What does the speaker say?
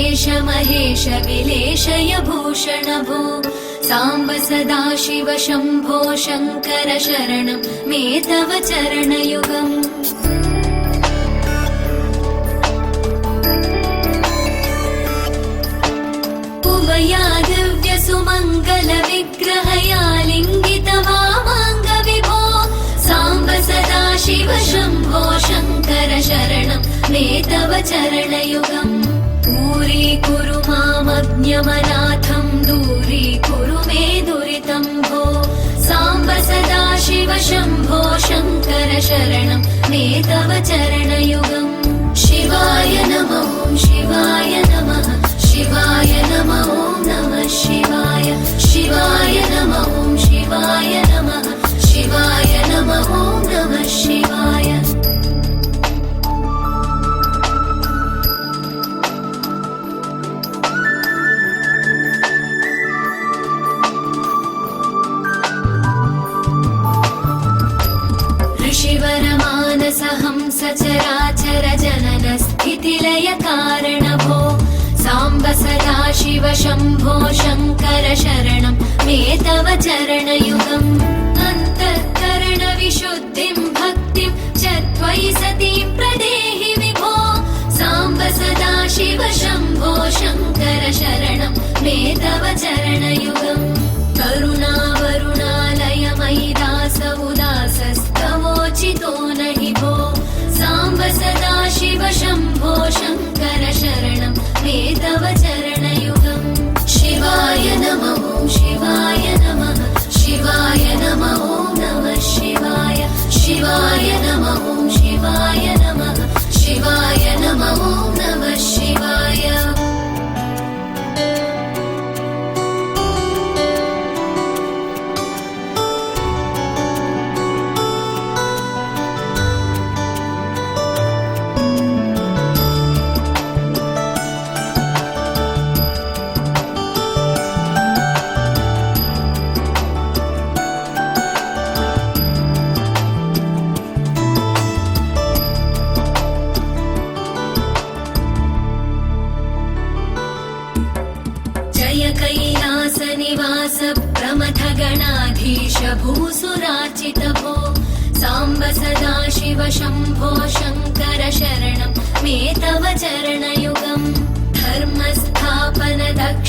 देवेश महेश विलेशय भूषण भो साम्ब सदाशिव शम्भो शङ्कर शरणं मे तव चरणयुगम् उभया दिव्य सुमङ्गल विग्रहया लिङ्गित वामाङ्ग विभो साम्ब सदाशिव शम्भो शङ्कर शरणं मे तव चरणयुगम् दूरीकुरु मामज्ञमनाथं दूरीकुरु मे दुरितं भो साम्ब सदाशिव शम्भो शङ्कर शरणं मे तव चरणयुगम् शिवाय नमः शिवाय नमः शिवाय नमः नमः शिवाय शिवाय नमः शिवाय नमः शिवाय नमः नमः शिवाय ऋषिवरमानसहंस चराचर जनन स्थितिलय कारण भो साम्ब सदाशिव शम्भो शङ्कर शरणं मे तव चरणयुगम् अन्तःकरण विशुद्धिं भक्तिं च त्वयि सतीं प्रदेहि विभो साम्ब सदाशिव शम्भो शङ्कर शरणं मे तव चरणयुगम् करुणावरुणालय मयि दास उदासस्तवोचितो नहि भो साम्ब सदाशिव शम्भो शङ्कर शरणं मे तव चरणयुगम् शिवाय नमः शिवाय नमः शिवाय नमः नमः शिवाय शिवाय नमः शिवाय नमः शिवाय नमः नमः शिवाय कैलासनिवास प्रमथ गणाधीश भूसुरार्चित भो साम्ब सदाशिव शम्भो शङ्कर शरणं मे तव चरणयुगम् धर्मस्थापन दक्ष